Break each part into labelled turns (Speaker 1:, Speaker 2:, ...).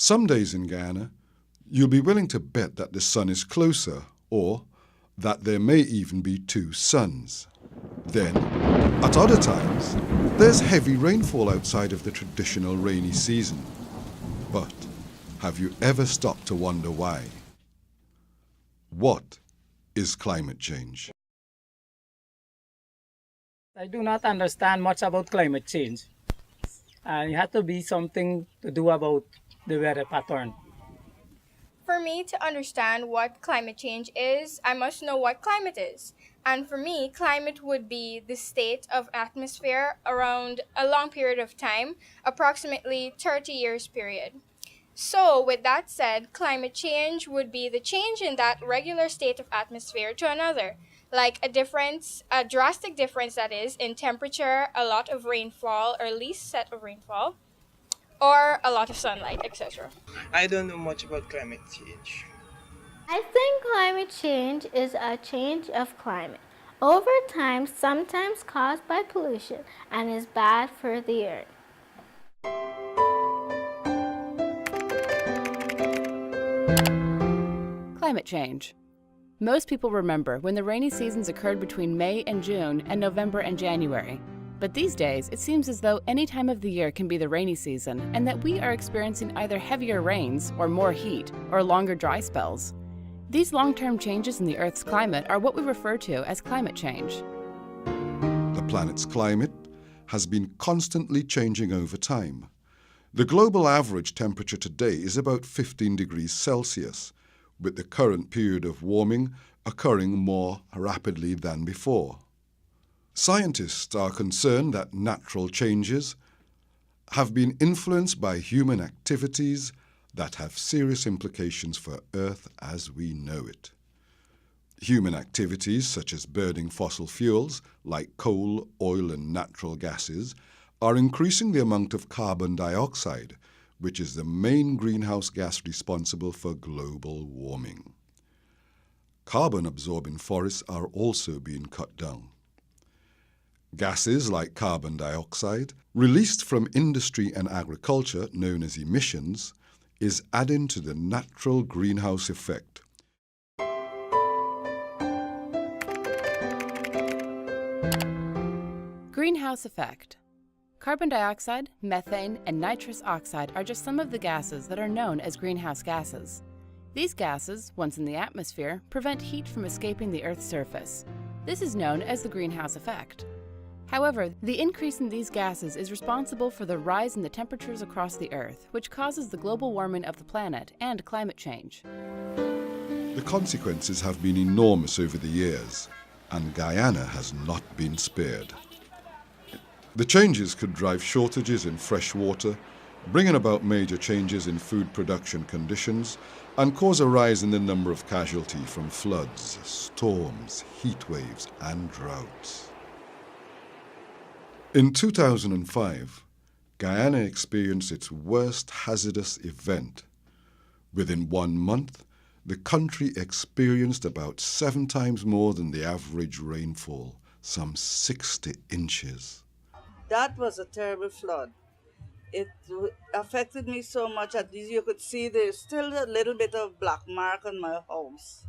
Speaker 1: Some days in Guyana, you'll be willing to bet that the sun is closer, or that there may even be two suns. Then, at other times, there's heavy rainfall outside of the traditional rainy season. But have you ever stopped to wonder why? What is climate change?
Speaker 2: I do not understand much about climate change. It has to be something to do about the weather pattern.
Speaker 3: For me to understand what climate change is, I must know what climate is. And for me, climate would be the state of atmosphere around a long period of time, approximately 30 years period. So, with that said, climate change would be the change in that regular state of atmosphere to another, like a drastic difference that is in temperature, a lot of rainfall or least set of rainfall, or a lot of sunlight, etc.
Speaker 4: I don't know much about climate change.
Speaker 5: I think climate change is a change of climate over time, sometimes caused by pollution, and is bad for the earth.
Speaker 6: Climate change. Most people remember when the rainy seasons occurred between May and June and November and January. But these days, it seems as though any time of the year can be the rainy season, and that we are experiencing either heavier rains, or more heat, or longer dry spells. These long-term changes in the Earth's climate are what we refer to as climate change.
Speaker 1: The planet's climate has been constantly changing over time. The global average temperature today is about 15 degrees Celsius, with the current period of warming occurring more rapidly than before. Scientists are concerned that natural changes have been influenced by human activities that have serious implications for Earth as we know it. Human activities such as burning fossil fuels like coal, oil and natural gases are increasing the amount of carbon dioxide, which is the main greenhouse gas responsible for global warming. Carbon-absorbing forests are also being cut down. Gases like carbon dioxide, released from industry and agriculture, known as emissions, is adding to the natural greenhouse effect.
Speaker 6: Greenhouse effect. Carbon dioxide, methane, and nitrous oxide are just some of the gases that are known as greenhouse gases. These gases, once in the atmosphere, prevent heat from escaping the Earth's surface. This is known as the greenhouse effect. However, the increase in these gases is responsible for the rise in the temperatures across the Earth, which causes the global warming of the planet and climate change.
Speaker 1: The consequences have been enormous over the years, and Guyana has not been spared. The changes could drive shortages in fresh water, bringing about major changes in food production conditions, and cause a rise in the number of casualties from floods, storms, heat waves, and droughts. In 2005, Guyana experienced its worst hazardous event. Within 1 month, the country experienced about 7 times more than the average rainfall, some 60 inches.
Speaker 7: That was a terrible flood. It affected me so much that you could see there's still a little bit of black mark on my house.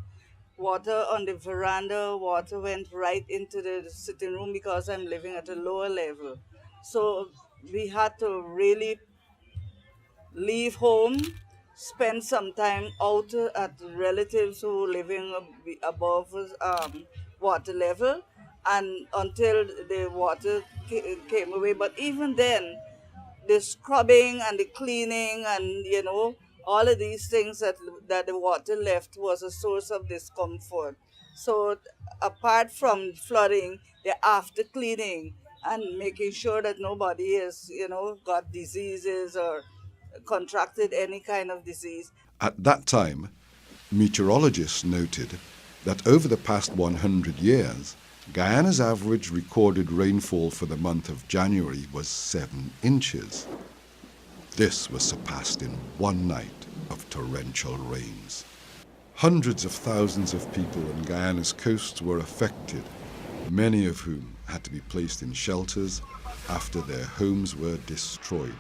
Speaker 7: Water on the veranda, water went right into the sitting room because I'm living at a lower level. So we had to really leave home, spend some time out at relatives who were living above water level, and until the water came away. But even then, the scrubbing and the cleaning and, all of these things that the water left was a source of discomfort. So apart from flooding, the after cleaning and making sure that nobody has, got diseases or contracted any kind of disease.
Speaker 1: At that time, meteorologists noted that over the past 100 years, Guyana's average recorded rainfall for the month of January was 7 inches. This was surpassed in one night of torrential rains. Hundreds of thousands of people on Guyana's coasts were affected, many of whom had to be placed in shelters after their homes were destroyed.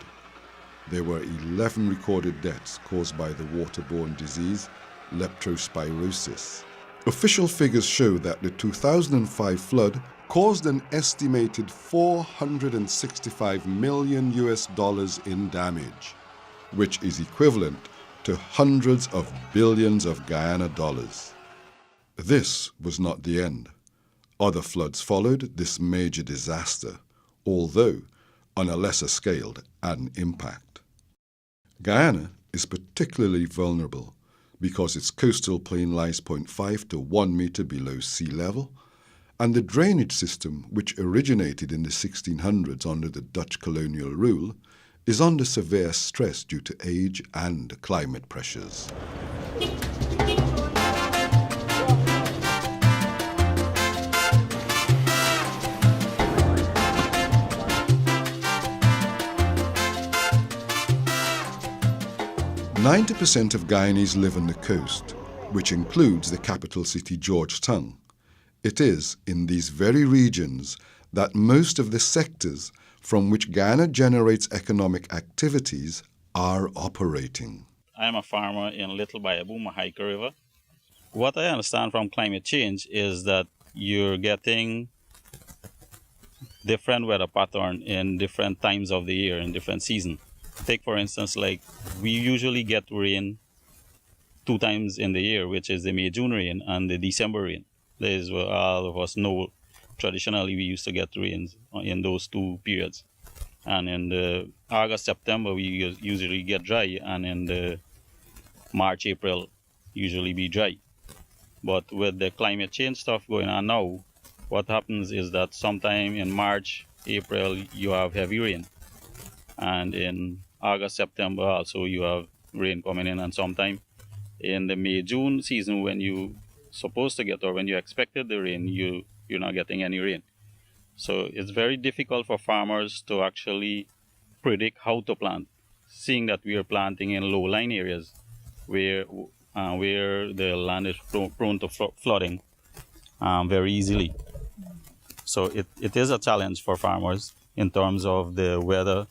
Speaker 1: there were 11 recorded deaths caused by the waterborne disease leptospirosis. Official figures show that the 2005 flood caused an estimated $465 million in damage, which is equivalent to hundreds of billions of Guyana dollars. This was not the end. Other floods followed this major disaster, although on a lesser scale and impact. Guyana is particularly vulnerable because its coastal plain lies 0.5 to 1 meter below sea level, and the drainage system, which originated in the 1600s under the Dutch colonial rule, is under severe stress due to age and climate pressures. "90% of Guyanese live on the coast, which includes the capital city Georgetown. It is in these very regions that most of the sectors from which Guyana generates economic activities are operating."
Speaker 8: I am a farmer in Little Bayaboo, Mahaica River. What I understand from climate change is that you're getting different weather pattern in different times of the year, in different seasons. Take, for instance, like we usually get rain 2 times in the year, which is the May-June rain and the December rain. That is what all of us know. Traditionally, we used to get rains in those 2 periods. And in the August, September, we usually get dry, and in the March, April, usually be dry. But with the climate change stuff going on now, what happens is that sometime in March, April, you have heavy rain. And in August, September also you have rain coming in, and sometime in the May-June season when you supposed to get, or when you expected the rain, you're not getting any rain. So it's very difficult for farmers to actually predict how to plant, seeing that we are planting in low-lying areas where the land is prone to flooding very easily. So it is a challenge for farmers in terms of the weather,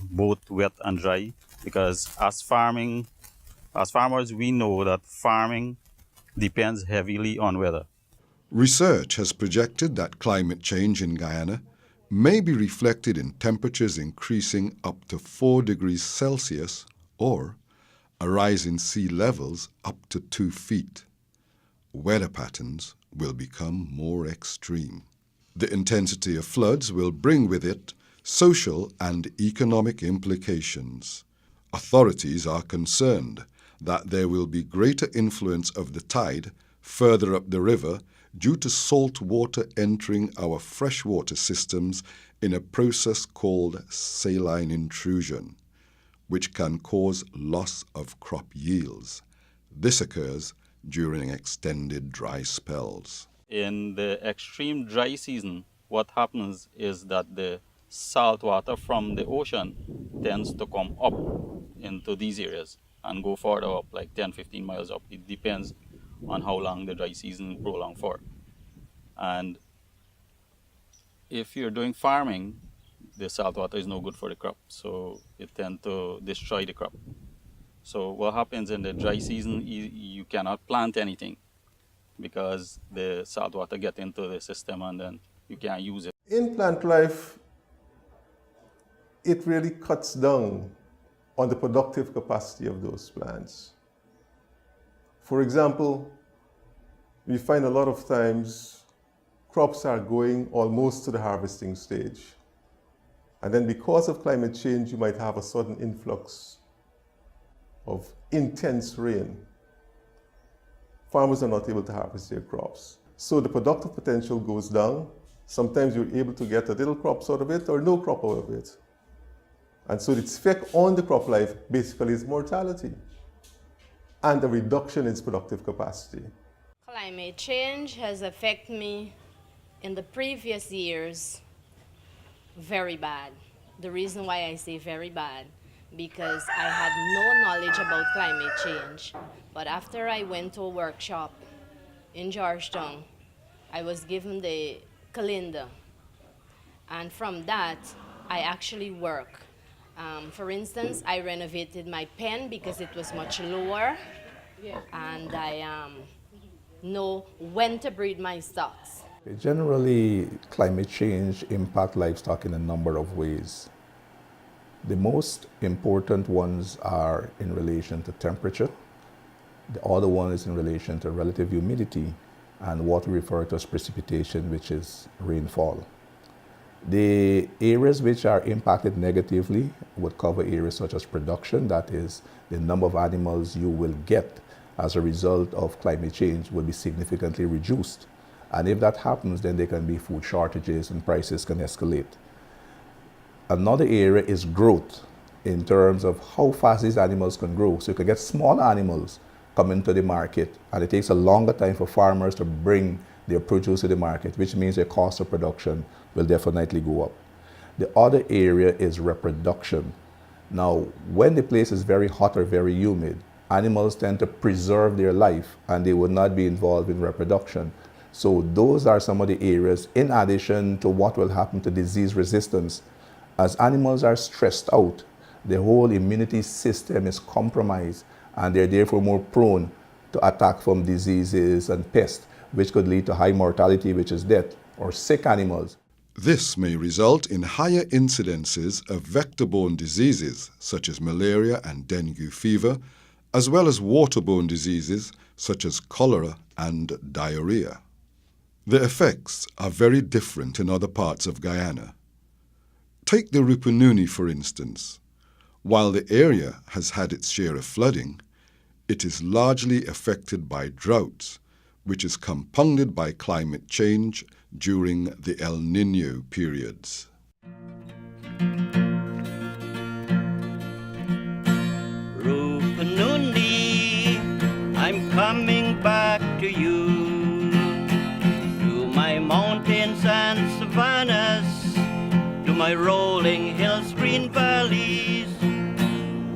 Speaker 8: both wet and dry, because as farmers, we know that farming depends heavily on weather.
Speaker 1: Research has projected that climate change in Guyana may be reflected in temperatures increasing up to 4 degrees Celsius or a rise in sea levels up to 2 feet. Weather patterns will become more extreme. The intensity of floods will bring with it social and economic implications. Authorities are concerned that there will be greater influence of the tide further up the river due to salt water entering our freshwater systems in a process called saline intrusion, which can cause loss of crop yields. This occurs during extended dry spells.
Speaker 8: In the extreme dry season, what happens is that the salt water from the ocean tends to come up into these areas and go further up, like 10-15 miles up. It depends on how long the dry season prolongs for. And if you're doing farming, the salt water is no good for the crop, so it tends to destroy the crop. So what happens in the dry season, you cannot plant anything because the salt water gets into the system and then you can't use it.
Speaker 9: In plant life, it really cuts down on the productive capacity of those plants. For example, we find a lot of times crops are going almost to the harvesting stage. And then because of climate change, you might have a sudden influx of intense rain. Farmers are not able to harvest their crops. So the productive potential goes down. Sometimes you're able to get a little crops out of it or no crop out of it. And so its effect on the crop life basically is mortality and a reduction in its productive capacity.
Speaker 10: Climate change has affected me in the previous years very bad. The reason why I say very bad, because I had no knowledge about climate change. But after I went to a workshop in Georgetown, I was given the calendar. And from that, I actually work. For instance, I renovated my pen because it was much lower, and I know when to breed my stocks.
Speaker 11: Generally, climate change impacts livestock in a number of ways. The most important ones are in relation to temperature. The other one is in relation to relative humidity and what we refer to as precipitation, which is rainfall. The areas which are impacted negatively would cover areas such as production, that is, the number of animals you will get as a result of climate change will be significantly reduced. And if that happens, then there can be food shortages and prices can escalate. Another area is growth in terms of how fast these animals can grow. So you can get small animals come into the market, and it takes a longer time for farmers to bring their produce to the market, which means their cost of production will definitely go up. The other area is reproduction. Now, when the place is very hot or very humid, animals tend to preserve their life and they would not be involved in reproduction. So those are some of the areas, in addition to what will happen to disease resistance. As animals are stressed out, the whole immunity system is compromised and they're therefore more prone to attack from diseases and pests, which could lead to high mortality, which is death, or sick animals.
Speaker 1: This may result in higher incidences of vector-borne diseases such as malaria and dengue fever, as well as waterborne diseases such as cholera and diarrhea. The effects are very different in other parts of Guyana. Take the Rupununi, for instance. While the area has had its share of flooding, it is largely affected by droughts, which is compounded by climate change during the El Niño periods.
Speaker 12: Rupununi, I'm coming back to you, to my mountains and savannas, to my rolling hills, green valleys.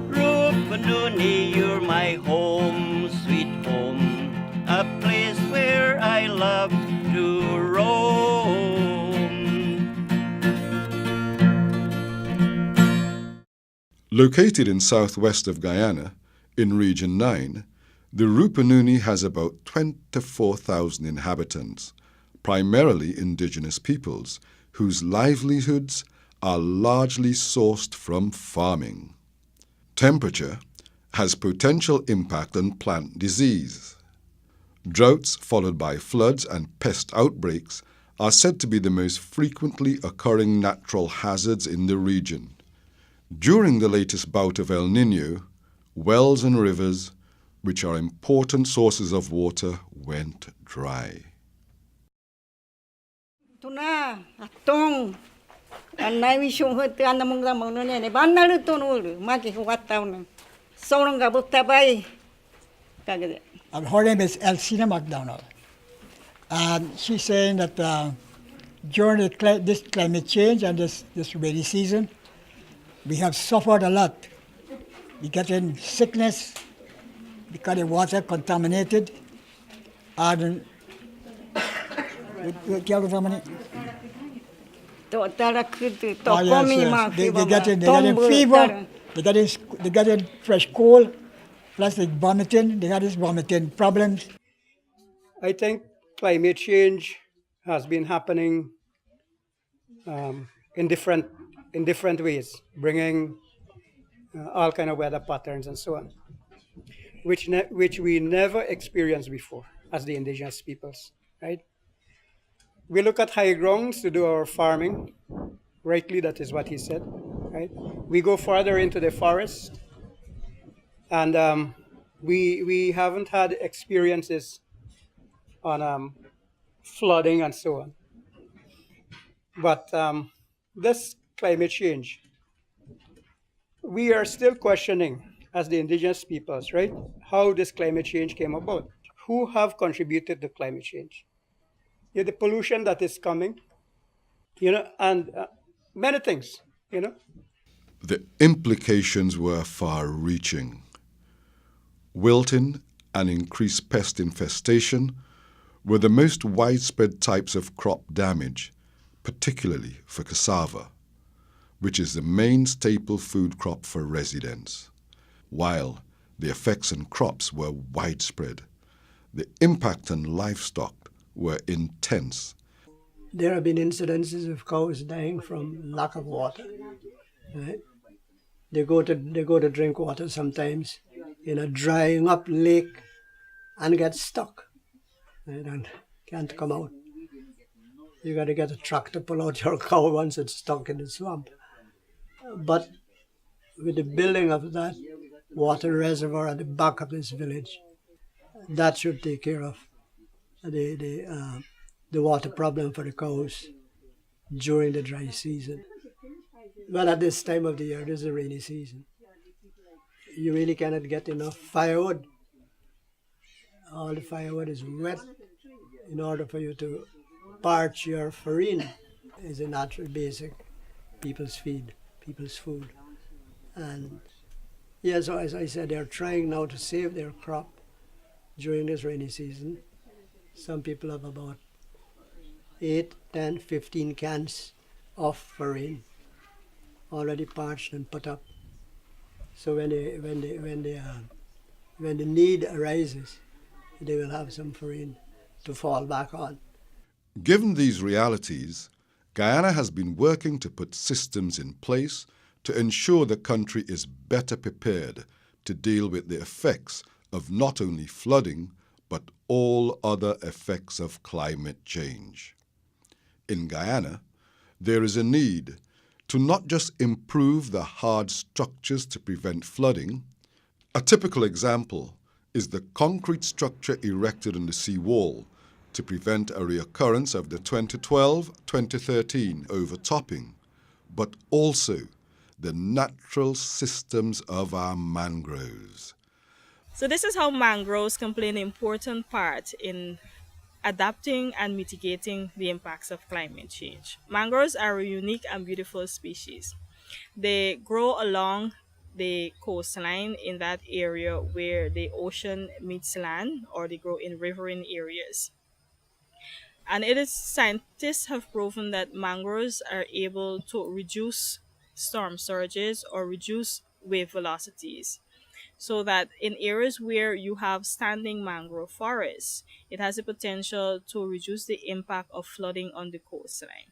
Speaker 12: Rupununi, you're my home, sweet home, a place where I love to roam.
Speaker 1: Located in southwest of Guyana, in Region 9, the Rupununi has about 24,000 inhabitants, primarily indigenous peoples, whose livelihoods are largely sourced from farming. Temperature has potential impact on plant disease. Droughts followed by floods and pest outbreaks are said to be the most frequently occurring natural hazards in the region. During the latest bout of El Niño, wells and rivers, which are important sources of water, went dry.
Speaker 13: Tuna, atong, anai wisung hut anda mungla mungla ne banal tunu maki huwatauna. Sorong gabuk tabai, kagade.
Speaker 14: Her name is Elcina McDonald. She's saying that during this climate change and this rainy season, we have suffered a lot. We get in sickness because the water contaminated. And they get in fever, they get in fresh cold, plus they vomiting, they got this vomiting problems.
Speaker 15: I think climate change has been happening in different ways, bringing all kind of weather patterns and so on, which we never experienced before as the indigenous peoples, right? We look at high grounds to do our farming. Rightly, that is what he said, right? We go further into the forest, and we haven't had experiences on flooding and so on. But this climate change, we are still questioning as the indigenous peoples, right? How this climate change came about. Who have contributed to climate change? Yeah, the pollution that is coming, and many things,
Speaker 1: The implications were far-reaching. Wilting and increased pest infestation were the most widespread types of crop damage, particularly for cassava. which is the main staple food crop for residents. While the effects on crops were widespread, the impact on livestock were intense.
Speaker 16: There have been incidences of cows dying from lack of water. Right? They go to drink water sometimes in a drying up lake and get stuck, right? And can't come out. You got to get a truck to pull out your cow once it's stuck in the swamp. But with the building of that water reservoir at the back of this village, that should take care of the water problem for the cows during the dry season. Well, at this time of the year, this is the rainy season. You really cannot get enough firewood. All the firewood is wet in order for you to parch your farine. Is a natural basic people's food. And yeah, so as I said, they're trying now to save their crop during this rainy season. Some people have about 8, 10, 15 cans of farine already parched and put up. So when the need arises, they will have some farine to fall back on.
Speaker 1: Given these realities, Guyana has been working to put systems in place to ensure the country is better prepared to deal with the effects of not only flooding, but all other effects of climate change. In Guyana, there is a need to not just improve the hard structures to prevent flooding. A typical example is the concrete structure erected on the seawall to prevent a reoccurrence of the 2012-2013 overtopping, but also the natural systems of our mangroves.
Speaker 17: So this is how mangroves can play an important part in adapting and mitigating the impacts of climate change. Mangroves are a unique and beautiful species. They grow along the coastline in that area where the ocean meets land, or they grow in riverine areas. And scientists have proven that mangroves are able to reduce storm surges or reduce wave velocities, so that in areas where you have standing mangrove forests, it has the potential to reduce the impact of flooding on the coastline.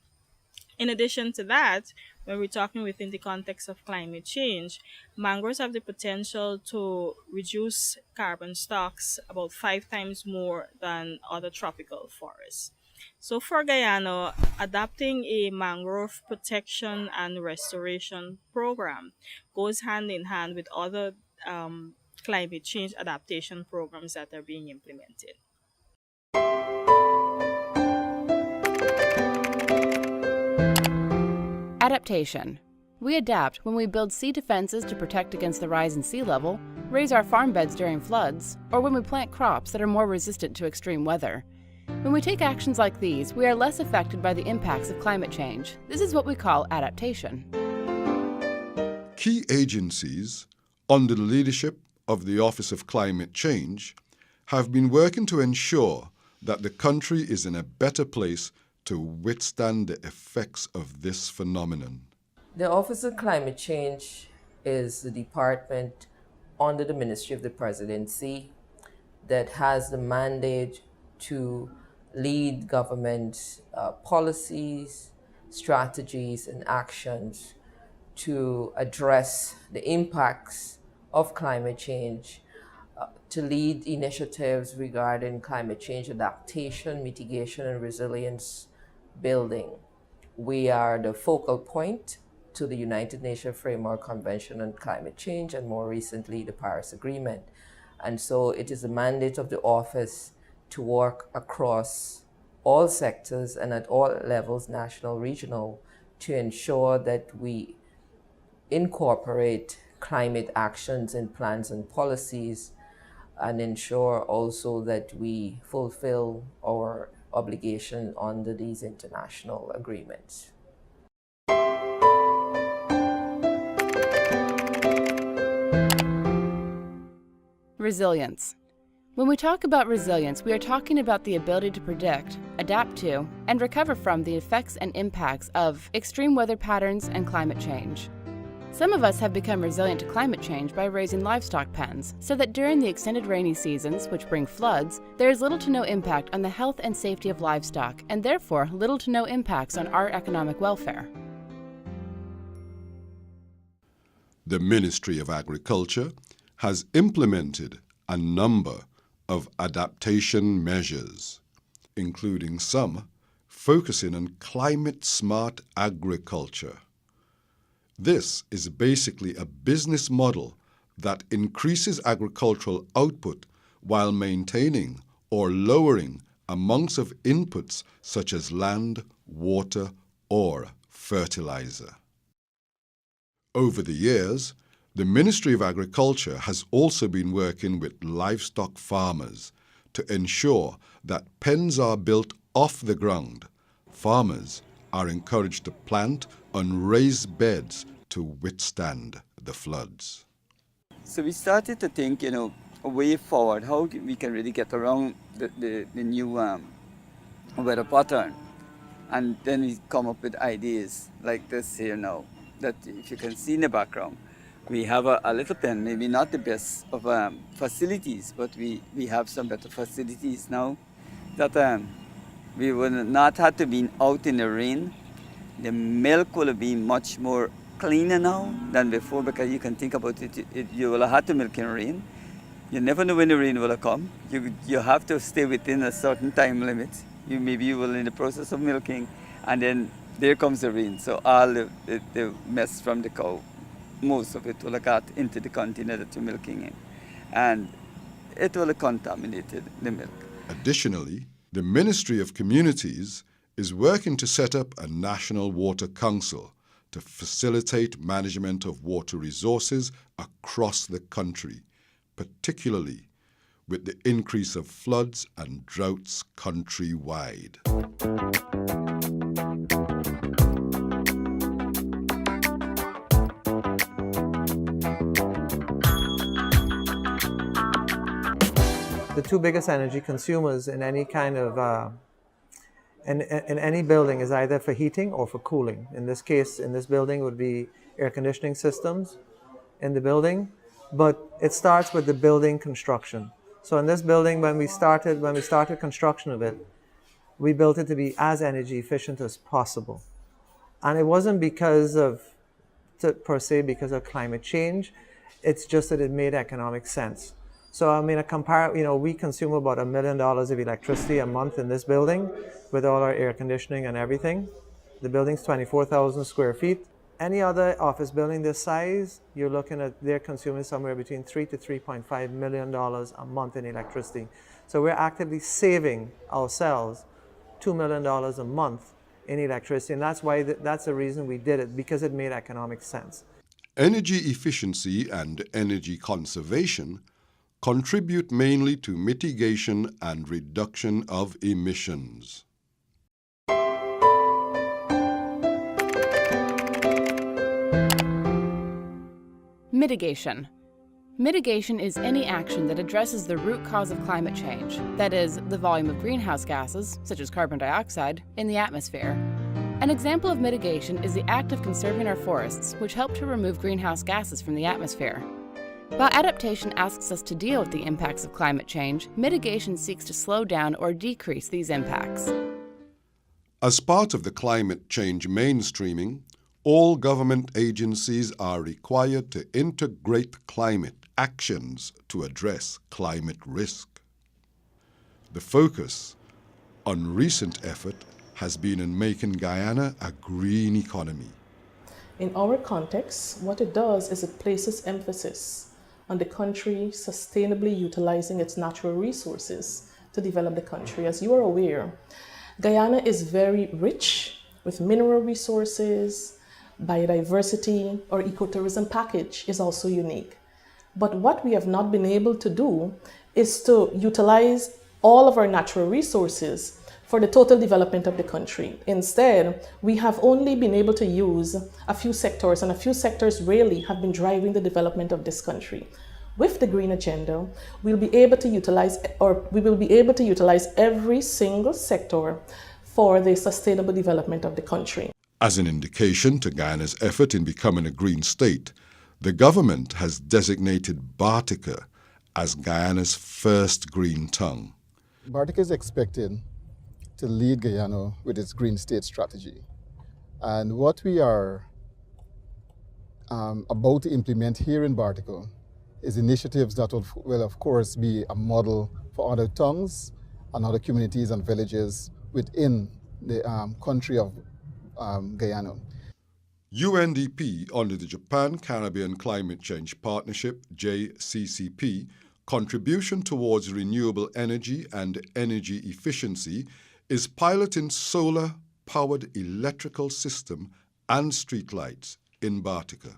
Speaker 17: In addition to that, when we're talking within the context of climate change, mangroves have the potential to reduce carbon stocks about 5 times more than other tropical forests. So for Guyana, adopting a mangrove protection and restoration program goes hand in hand with other climate change adaptation programs that are being implemented.
Speaker 6: Adaptation. We adapt when we build sea defenses to protect against the rise in sea level, raise our farm beds during floods, or when we plant crops that are more resistant to extreme weather. When we take actions like these, we are less affected by the impacts of climate change. This is what we call adaptation.
Speaker 1: Key agencies, under the leadership of the Office of Climate Change, have been working to ensure that the country is in a better place to withstand the effects of this phenomenon.
Speaker 18: The Office of Climate Change is the department under the Ministry of the Presidency that has the mandate to lead government policies, strategies, and actions to address the impacts of climate change, to lead initiatives regarding climate change adaptation, mitigation, and resilience building. We are the focal point to the United Nations Framework Convention on Climate Change, and more recently the Paris Agreement. And so it is the mandate of the office to work across all sectors and at all levels, national, regional, to ensure that we incorporate climate actions in plans and policies, and ensure also that we fulfill our obligation under these international agreements.
Speaker 6: Resilience. When we talk about resilience, we are talking about the ability to predict, adapt to, and recover from the effects and impacts of extreme weather patterns and climate change. Some of us have become resilient to climate change by raising livestock pens, so that during the extended rainy seasons, which bring floods, there is little to no impact on the health and safety of livestock, and therefore little to no impacts on our economic welfare.
Speaker 1: The Ministry of Agriculture has implemented a number of adaptation measures, including some focusing on climate-smart agriculture. This is basically a business model that increases agricultural output while maintaining or lowering amounts of inputs such as land, water, or fertilizer. Over the years, the Ministry of Agriculture has also been working with livestock farmers to ensure that pens are built off the ground. Farmers are encouraged to plant on raised beds to withstand the floods.
Speaker 19: So we started to think, a way forward, how we can really get around the new weather pattern. And then we come up with ideas like this here now, that if you can see in the background, we have a little pen, maybe not the best of facilities, but we have some better facilities now that we will not have to be out in the rain. The milk will be much more cleaner now than before, because you can think about it, you will have to milk in rain. You never know when the rain will come. You have to stay within a certain time limit. Maybe you will in the process of milking, and then there comes the rain. So all the mess from the cow, most of it will have got into the container that you're milking in, and it will have contaminated the milk.
Speaker 1: Additionally, the Ministry of Communities is working to set up a National Water Council to facilitate management of water resources across the country, particularly with the increase of floods and droughts countrywide.
Speaker 20: The two biggest energy consumers in any kind of in any building is either for heating or for cooling. In this case, in this building would be air conditioning systems in the building, but it starts with the building construction. So in this building, when we started construction of it, we built it to be as energy efficient as possible. And it wasn't because of climate change, it's just that it made economic sense. So I mean, we consume about $1 million of electricity a month in this building with all our air conditioning and everything. The building's 24,000 square feet. Any other office building this size, you're looking at, they're consuming somewhere between $3 to $3.5 million a month in electricity. So we're actively saving ourselves $2 million a month in electricity. And that's why, that's the reason we did it, because it made economic sense.
Speaker 1: Energy efficiency and energy conservation contribute mainly to mitigation and reduction of emissions.
Speaker 6: Mitigation. Mitigation is any action that addresses the root cause of climate change, that is, the volume of greenhouse gases, such as carbon dioxide, in the atmosphere. An example of mitigation is the act of conserving our forests, which help to remove greenhouse gases from the atmosphere. While adaptation asks us to deal with the impacts of climate change, mitigation seeks to slow down or decrease these impacts.
Speaker 1: As part of the climate change mainstreaming, all government agencies are required to integrate climate actions to address climate risk. The focus on recent effort has been in making Guyana a green economy.
Speaker 21: In our context, what it does is it places emphasis on the country sustainably utilizing its natural resources to develop the country. As you are aware, Guyana is very rich with mineral resources, biodiversity. Our ecotourism package is also unique. But what we have not been able to do is to utilize all of our natural resources for the total development of the country. Instead, we have only been able to use a few sectors, and a few sectors really have been driving the development of this country. With the green agenda, we will be able to utilize every single sector for the sustainable development of the country.
Speaker 1: As an indication to Guyana's effort in becoming a green state, the government has designated Bartica as Guyana's first green tongue.
Speaker 2: Bartica is expected to lead Guyana with its green state strategy. And what we are about to implement here in Bartica is initiatives that will of course be a model for other tongues and other communities and villages within the country of Guyana.
Speaker 1: UNDP, under the Japan-Caribbean Climate Change Partnership, JCCP, contribution towards renewable energy and energy efficiency is piloting solar-powered electrical system and streetlights in Bartica.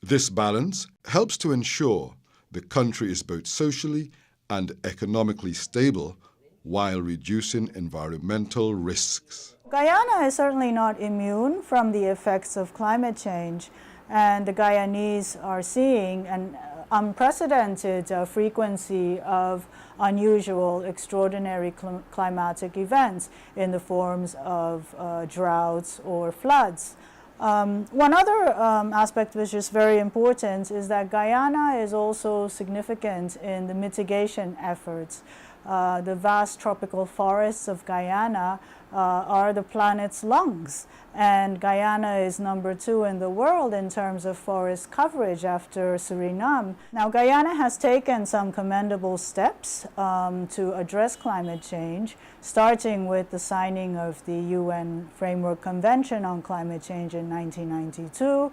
Speaker 1: This balance helps to ensure the country is both socially and economically stable while reducing environmental risks.
Speaker 22: Guyana is certainly not immune from the effects of climate change, and the Guyanese are seeing an unprecedented frequency of unusual, extraordinary climatic events in the forms of droughts or floods. One other aspect which is very important is that Guyana is also significant in the mitigation efforts. The vast tropical forests of Guyana are the planet's lungs, and Guyana is #2 in the world in terms of forest coverage after Suriname. Now, Guyana has taken some commendable steps to address climate change, starting with the signing of the UN Framework Convention on Climate Change in 1992,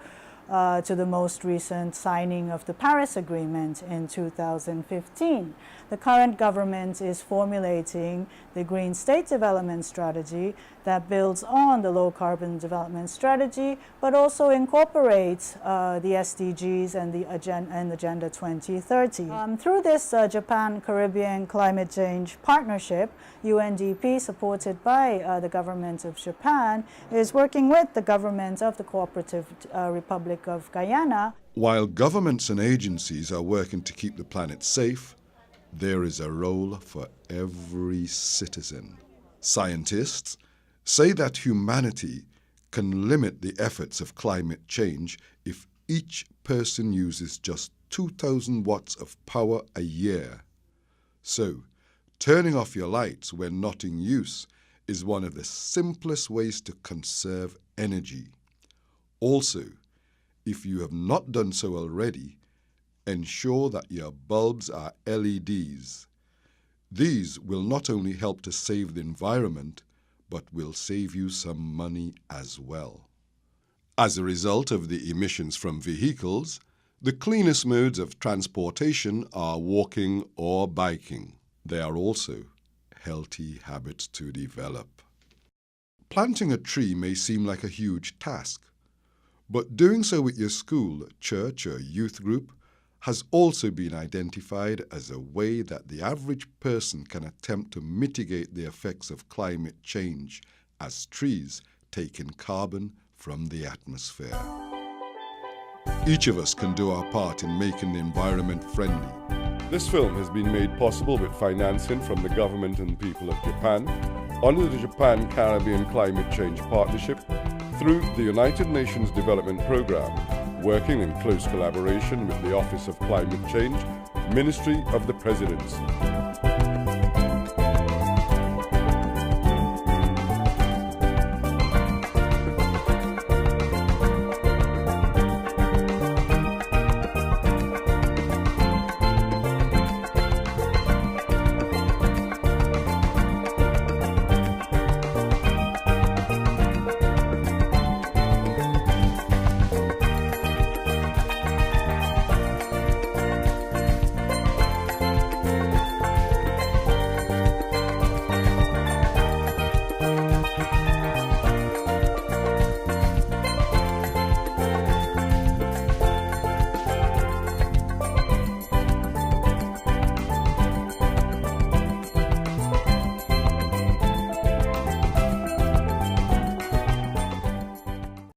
Speaker 22: to the most recent signing of the Paris Agreement in 2015. The current government is formulating the Green State Development Strategy that builds on the Low Carbon Development Strategy, but also incorporates the SDGs and the Agenda 2030. Through this Japan-Caribbean Climate Change Partnership, UNDP, supported by the government of Japan, is working with the government of the Cooperative Republic of Guyana.
Speaker 1: While governments and agencies are working to keep the planet safe, there is a role for every citizen. Scientists say that humanity can limit the efforts of climate change if each person uses just 2,000 watts of power a year. So, turning off your lights when not in use is one of the simplest ways to conserve energy. Also, if you have not done so already, ensure that your bulbs are LEDs. These will not only help to save the environment, but will save you some money as well. As a result of the emissions from vehicles, the cleanest modes of transportation are walking or biking. They are also healthy habits to develop. Planting a tree may seem like a huge task, but doing so with your school, church, or youth group has also been identified as a way that the average person can attempt to mitigate the effects of climate change as trees take in carbon from the atmosphere. Each of us can do our part in making the environment friendly.
Speaker 23: This film has been made possible with financing from the government and people of Japan under the Japan-Caribbean Climate Change Partnership through the United Nations Development Programme, working in close collaboration with the Office of Climate Change, Ministry of the Presidency.